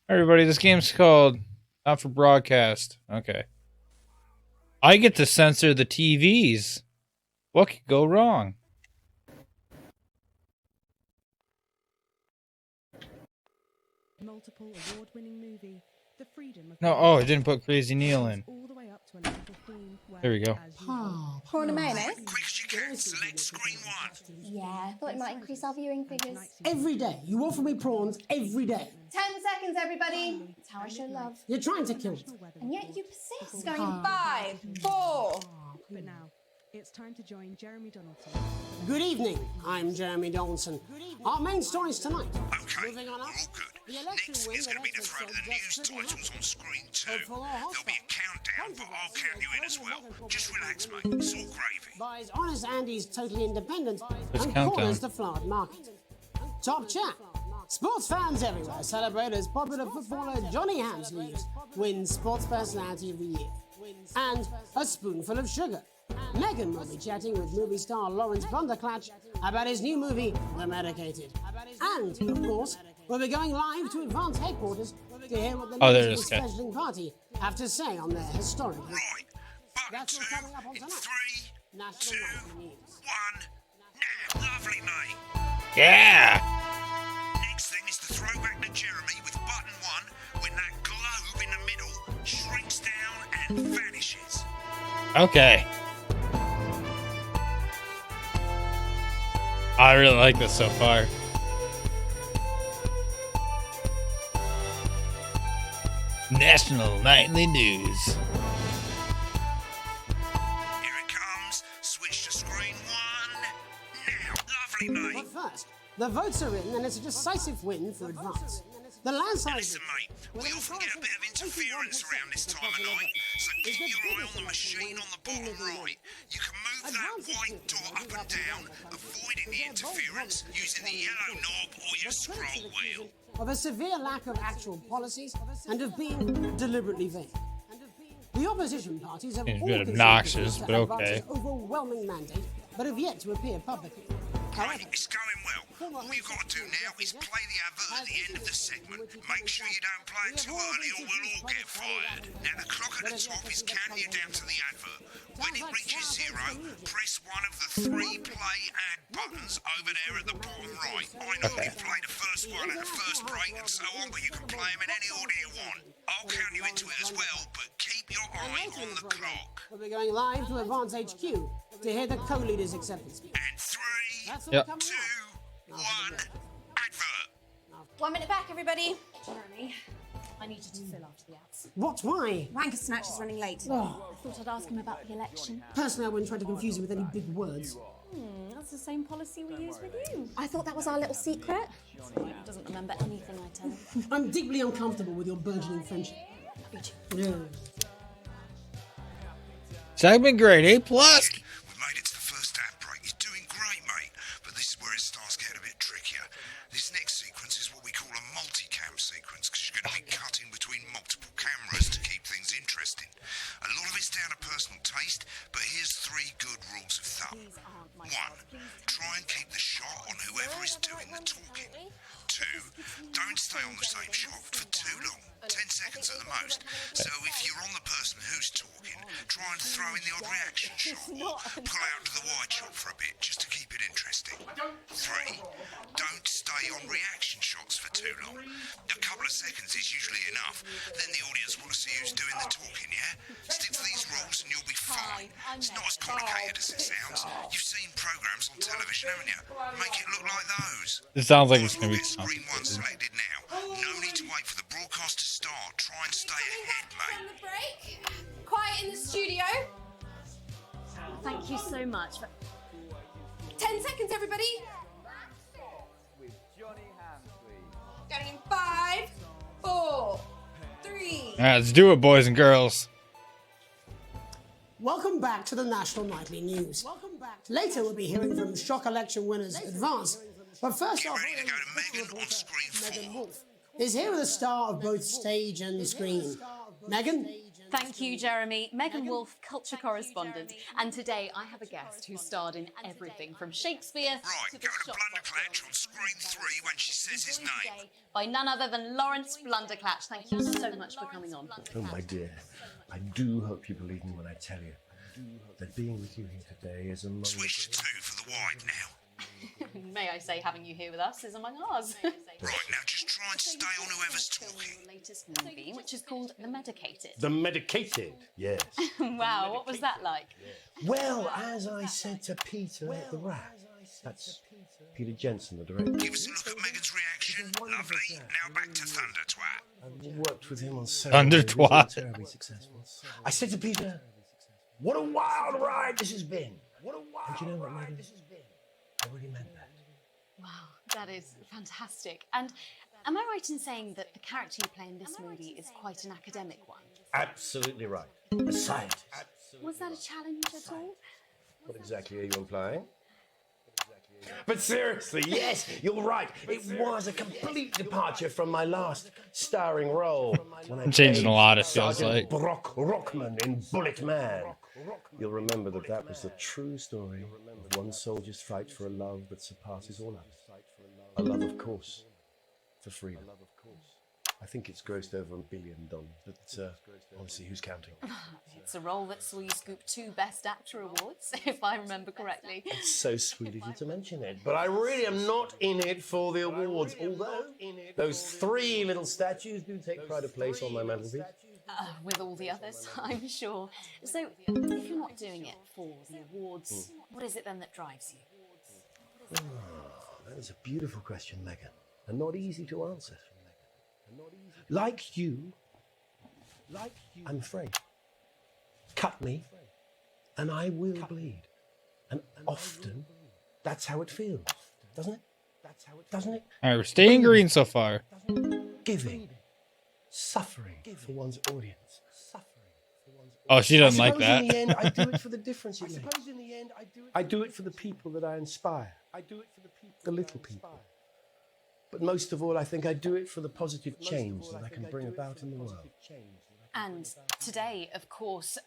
Everybody, this game's called Not for Broadcast. Okay. I get to censor the TVs. What could go wrong? Multiple award-winning movie, The Freedom of No, oh, I didn't put Crazy Neil in. all the way up to a level 15 where, There we go. as usual, Prawn and mayonnaise? Quick as you can, select screen one. Yeah, I thought it might increase our viewing figures. tonight's Every day. You offer me prawns every day. 10 seconds, everybody. That's how I show love. You're trying to kill me. And yet you persist. Going in 5, 4. But now, it's time to join Jeremy Donaldson. Good evening. I'm Jeremy Donaldson. Our main stories tonight. Okay, Moving we're on all up. good. The election Next win is going to be the that throw to the Essex news said just titles on screen two. Hopeful or There'll be a countdown, but I'll count you in as well. Just relax, mate. It's all gravy. Buys Honest Andy's Totally Independent Let's and count corners down. the flowered market. Top chat. Sports fans everywhere celebrate as popular footballer Johnny Hamsleeves wins Sports Personality of the Year. And a spoonful of sugar. Megan will be chatting with movie star Lawrence Bunderclatch about his new movie, The Medicated. And, of course, we'll be going live to Advance headquarters to hear what the Oh, there it National is, okay. Scheduling Party have to say on their historic Right, button That's two what's coming up on in tonight. 3, National 2, Nightly News. 1, now. Lovely, mate. Yeah! Next thing is the throwback to Jeremy with button 1 when that globe in the middle shrinks down and vanishes. Okay. I really like this so far. National Nightly News. Here it comes. Switch to screen 1, now. Lovely, mate. But first, the votes are in, and it's a decisive win for Advance. The landslide. Listen, mate, we often get a bit of interference around this time of night, so keep your eye on the machine on the bottom right. You can move that white dot up and down, avoiding the interference using the yellow knob or your scroll wheel. Of a severe lack of actual policies and of being deliberately vague. The opposition parties have Seems a all bit conceded obnoxious, to but okay. Advance's overwhelming mandate, but have yet to appear publicly. Right, it's going well. All you've got to do now is play the advert at the end of the segment. Make sure you don't play it too early or we'll all get fired. Now the clock at the top is counting you down to the advert. When it reaches 0, press one of the 3 play ad buttons over there at the bottom right. I know you play the first one at the first break and so on, but you can play them in any order you want. I'll count you into it as well, but keep your eye on the clock. We'll be going live to Advance HQ to hear the co-leader's acceptance speech. And 3, That's all Yep. coming 2, up. 1, advert. 1 minute back, everybody. Jeremy, I need you to fill after the ads. What? Why? Wanker Snatch is running late. Oh, I thought I'd ask him about the election. personally, I wouldn't try to confuse you with any big words. That's the same policy we use with you. I thought that was our little secret. He doesn't remember anything I tell him. I'm deeply uncomfortable with your burgeoning friendship. Yeah. Segment grade A+. We've made it to the first ad break. You're doing great, mate. But this is where it starts getting a bit trickier. This next sequence is what we call a multicam sequence, because you're going to be cutting between multiple cameras to keep things interesting. A lot of it's down to personal taste, but here's 3 good rules of thumb. 1, try and keep the shot on whoever is doing the talking. 2, don't stay on the same shot for too long, 10 seconds at the most. So if you're on the person who's talking, try and throw in the odd reaction shot or pull out to the wide shot for a bit just to keep it interesting. 3, don't stay on reaction shots for too long. A couple of seconds is usually enough. Then the audience want to see who's doing the talking, yeah? Stick to these rules and you'll be fine. It's not as complicated as it sounds. You've seen programs on television, haven't you? Make it look like those. It sounds like it's going to be Screen 1 complicated. selected now. No need to wait for the broadcast to start. Try and stay ahead, mate. The break. Quiet in the studio. Thank you so much. 10 seconds, everybody. Going in 5, 4, 3. All right, let's do it, boys and girls. Welcome back to the National Nightly News. Later, we'll be hearing from shock election winners Advance. But first Get off, ready to go to Megan on screen 4. Wolf is here with a star of both stage and screen. Megan, Thank you, Jeremy. Megan Wolfe, culture correspondent. And today I have a guest who starred in everything from Shakespeare Right, to go the to shop Blunderclatch on screen 3 when she says his joined name. today by none other than Lawrence Blunderclatch. Thank you so much for coming on. Oh, my dear, I do hope you believe me when I tell you that being with you here today is among Switch to 2 for the wide now. May I say, having you here with us is among ours. Right, now just try and stay on whoever's talking. Your latest movie, which is called The Medicated. The medicated, yes. Wow, what was that like? Well, as I said to Peter the Rat, that's Peter Jensen, the director. Give us a look at Megan's reaction. Lovely. Now back to Thunder Twat. I've worked with him on several Thunder movies, twat. all terribly successful. I said to Peter, what a wild ride this has been. And you know what, Megan? I really meant that. Wow, that is fantastic. And am I right in saying that the character you play in this movie is quite an academic one? Absolutely right. A scientist. Was that a challenge at all? What exactly are you implying? But seriously, yes, you're right. It was a complete departure from my last starring role. When I I'm changing played a lot, it feels Sergeant like. Brock Rockman in Bullet Man. You'll remember that was the true story of one soldier's fight for a love that surpasses all others. A love, of course, for freedom. I think it's grossed over $1 billion, but honestly, who's counting? It's a role that saw you scoop 2 Best Actor awards, if I remember correctly. It's so sweet of you to mention it, but I really am not in it for the awards, although those 3 little statues do take pride of place on my mantelpiece. With all the others, I'm sure. So, if you're not doing it for the awards, what is it then that drives you? That is a beautiful question, Megan, and not easy to answer. Like you, I'm afraid. Cut me, and I will bleed. And often, that's how it feels, doesn't it? Doesn't it? All right, we're staying green so far. Giving, suffering for one's audience. Oh, she doesn't like I suppose in that. the end, I do it for the difference it makes. I do it for the people that I inspire. The little people. But most of all, I think I do it for the positive change that I can bring about in the world. And today, of course,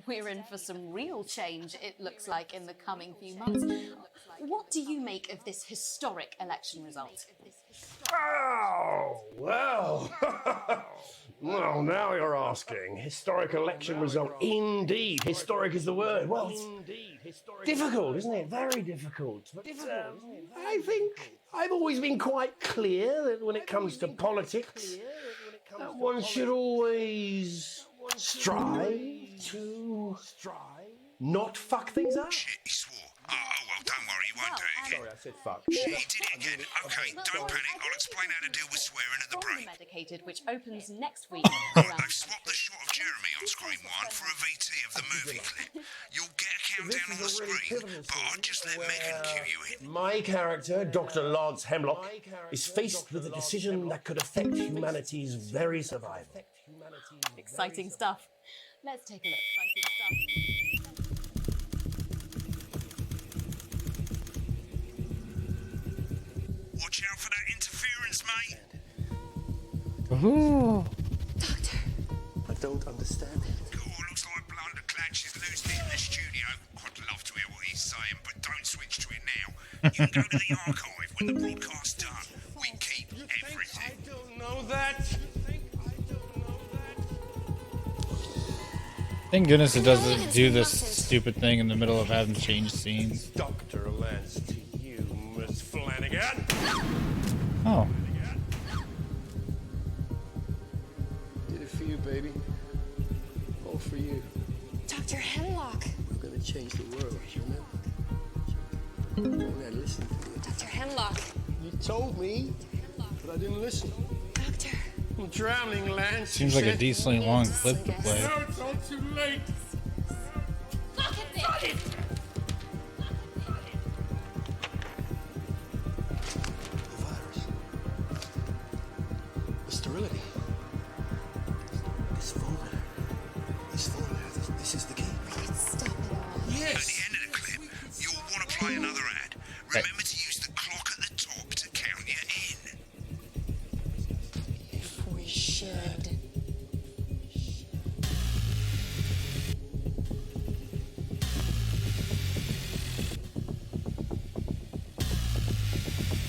we're in for some real change, it looks like, in the coming few months. What do you make of this historic election result? Oh, well. Well, now you're asking. Historic election result. Indeed. Historic is the word. Well, it's difficult, isn't it? Very difficult. But, I think I've always been quite clear that when it comes to politics, one should always strive to not fuck things up. Shit, he swore. Oh, well, don't worry, he won't do it again. Sorry, I said fuck. Shit, he did it again. Okay, don't panic. I'll explain how to deal with swearing at the For The break. Medicated, which opens next week. Right, they've swapped the shot of Jeremy on screen 1 for a VT of the movie clip. You'll get a countdown on the screen, but I'll just let Megan cue you in. My character, Dr. Lance Hemlock, is faced with a decision that could affect humanity's very survival. Exciting stuff. Let's take a look. Exciting stuff. Watch out for that interference, mate. Ooh. I don't understand it. Oh, looks like Blunderclatch is losing it in the studio. I'd love to hear what he's saying, but don't switch to it now. You can go to the archive when the broadcast's done. We keep everything. I don't know that. Thank goodness it doesn't do this stupid thing in the middle of having to change scenes. Dr. Lance to you, Miss Flanagan. Oh. Did it for you, baby. All for you. Dr. Hemlock. We're gonna change the world, you know? Only I listened to you. Dr. Hemlock. You told me, but I didn't listen. Doctor. I'm drowning, Lance. Seems like a decently long clip to play. No, it's all too late. Look at this. The virus. The sterility. This formula. This is the key. Stop it all. At the end of the clip, you'll want to play another ad. Remember to use the clock at the top to count you in. If we should.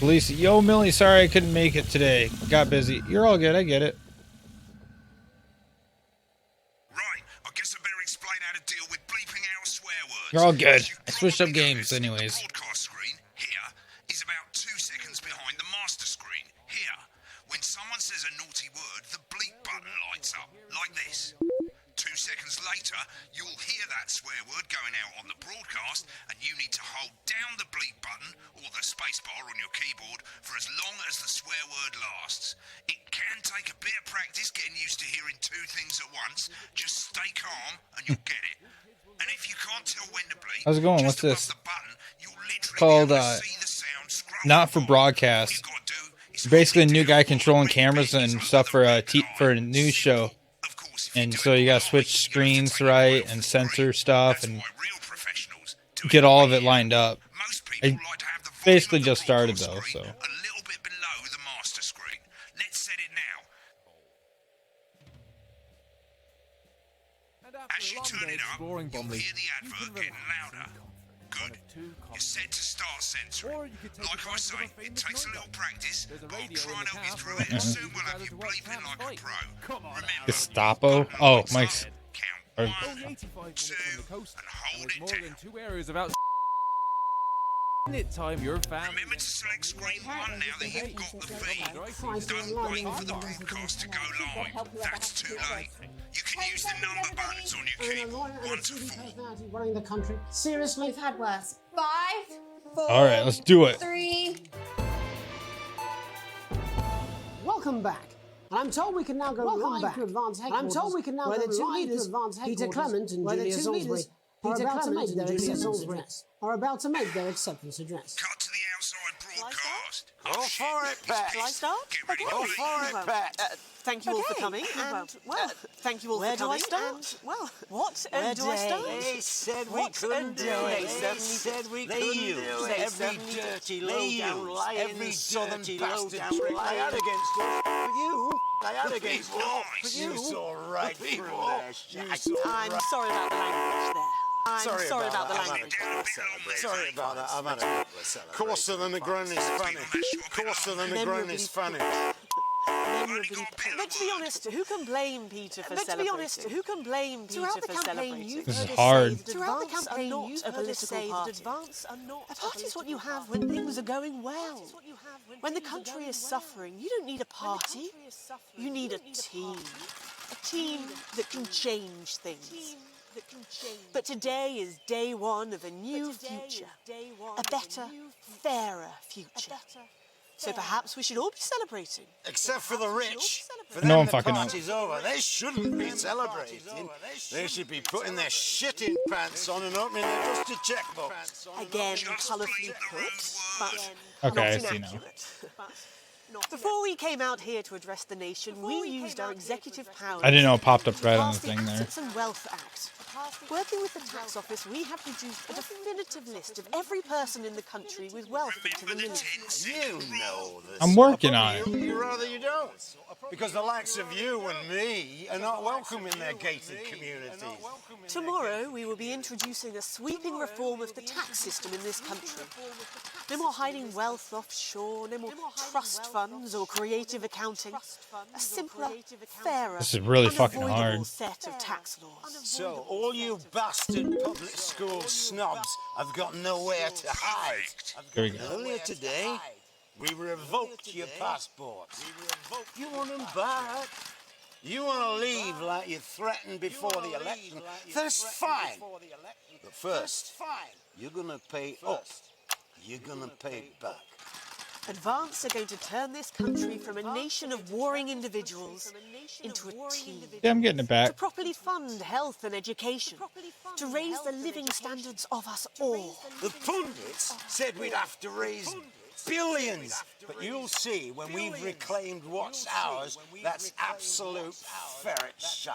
Lisa, yo, Millie, sorry I couldn't make it today. Got busy. You're all good. I get it. Right, I guess I better explain how to deal with bleeping out swear words. You're all good. As you I switched up probably games noticed, anyways. The broadcast screen here is about 2 seconds behind the master screen here. When someone says a naughty word, the bleep button lights up, like this. 2 seconds later, you'll hear that swear word going out on the broadcast, and you need to hold down the bleep button or the space bar on your keyboard for as long as the swear word lasts. It can take a bit of practice getting used to hearing 2 things at once. Just stay calm and you'll get it. And if you can't tell when to bleep, How's it going? just What's above this? the button, you'll literally Called, be able to see the sound scroll Not for by. broadcast. All you gotta do is Basically, a hold new it guy down controlling when the cameras bleep is and under stuff the for red for a line. news show. Of course, if you And do so it you gotta right, switch you have to screens take it right off and the censor screen. stuff That's and why real professionals do get it all right of it here. lined up. Most people I like to have the volume basically of the just started broadcast though, screen so. a little bit below the master screen. Let's set it now. As you turn it up, you'll hear the advert getting louder. Good. You're set to start censoring. Like I say, it takes a little practice, but I'll try and help you through it, and soon we'll have you bleeping like a pro. Remember, Gestapo? button Oh, lights Mike's. up, or- count 1, 2, and hold it down. 2 areas about time your family. Remember to select screen 1 now that you've got the feed. Don't wait for the broadcast to go live. That's too late. You can use the number buttons on your keyboard, 1 to 4. Personality running the country. Seriously? We've had worse. 5, 4, All right, let's do it. 3. Welcome back. And I'm told we can now go live to advance headquarters. I'm told we can now go live to advance headquarters. Peter Clement and Julia Salisbury are about to make their acceptance address. Cut to the outside broadcast. Go for it, Pat. Shall I start? Get ready Go to for bleep. it, Pat. Thank you all for coming, and thank you all for coming. And what a day! They said we What a couldn't do day. it. They said we couldn't do it. Every dirty, low-down, lying, southern bastard trick they had against us. For you, they had against us. You saw right through their shit. I'm sorry about the language there. I'm sorry about the language. Sorry about that. I'm had a coarser than the grown is funny. Coarser than the grown is funny. But to be honest, who can blame Peter for celebrating? Throughout the campaign, you've This is heard us hard. say that advance are not a political party. A party is what you have when things are going well. When the country is suffering, you don't need a party. You need a team. A team that can change things. But today is day one of a new future. A better, fairer future. So perhaps we should all be celebrating. Except for the rich. For No, them, I'm the fucking party's over. They shouldn't be celebrating. They should be putting their shitting pants on and opening their dusty checkbook. Again, colourfully put, but Okay, I not see now. inaccurate. Before we came out here to address the nation, we used our executive powers. I didn't know it popped up right on the to pass thing there. Assets and Wealth Act. Working with the tax office, we have produced a definitive list of every person in the country with wealth into the millions. You know this. I'm working on it. You rather you don't. Because the likes of you and me are not welcome in their gated communities. Tomorrow, we will be introducing a sweeping reform of the tax system in this country. No more hiding wealth offshore, no more trust funds or creative accounting. A simpler, fairer, This is really fucking unavoidable hard. set of tax laws. So all you bastard public school snobs have got nowhere to hide. Here we go. Earlier today, we revoked your passports. You want them back? You want to leave like you threatened before the election? That's fine. But first, you're going to pay up. You're going to pay back. Advance are going to turn this country from a nation of warring individuals into a team. Yeah, I'm getting it To back. properly fund health and education. To raise the living standards of us all. The pundits said we'd have to raise billions. But you'll see when we've reclaimed what's ours, that's absolute ferret shite.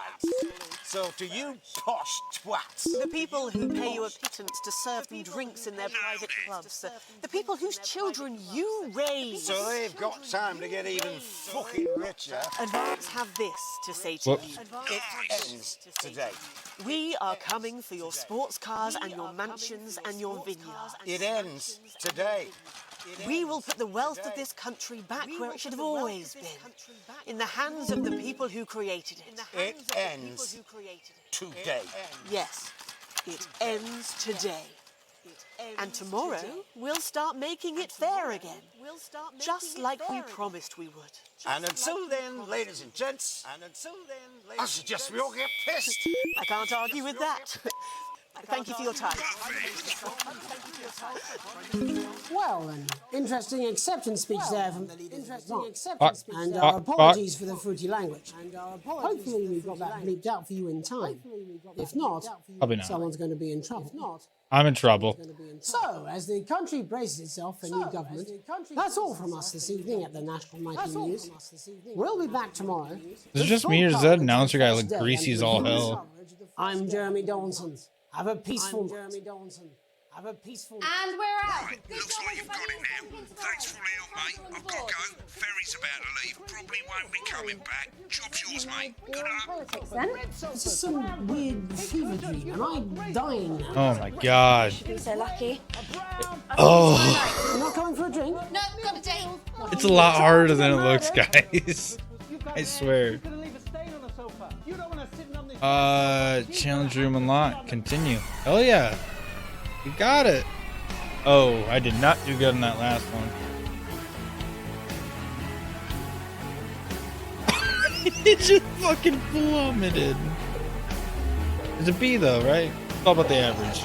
So to you posh twats, The people who pay you a pittance to serve them drinks in their private clubs. The people whose children you raise. so they've got time to get even fucking richer. Advance have this to say to Whoops. you. It ends today. We are coming for your sports cars and your mansions and your vineyards. It ends today. We will put the wealth of this country back where it should have always been, in the hands of the people who created it. It ends today. Yes, it ends today. And tomorrow, we'll start making it fair again, just like we promised we would. And until then, ladies and gents, I suggest we all get pissed. I can't argue with that. Thank you for your time. Well, an interesting acceptance speech there from the leader. And Fuck. our apologies for the fruity language. Hopefully we got that bleeped out for you in time. If not, Probably not. someone's going to be in trouble. I'm in trouble. So, as the country braces itself for new government, that's all from us this evening at the National Nightly News. We'll be back tomorrow. Is it just me or does that announcer guy look greasy as all hell? I'm Jeremy Donaldson. Have a peaceful night. And we're out. Right, looks like you've got it now. Thanks for all the help, mate. I've got to go. Ferry's about to leave. Probably won't be coming back. Job's yours, mate. Good luck. Politics then. This is some weird fever dream. Am I dying now? Oh my god. Be so lucky. Oh, You're not coming for a drink? No, got a date. it's a lot harder than it looks, guys. I swear. Challenge room unlocked. Continue. Oh yeah. You got it. Oh, I did not do good in that last one. It just fucking plummeted. It's a B though, right? It's all about the average.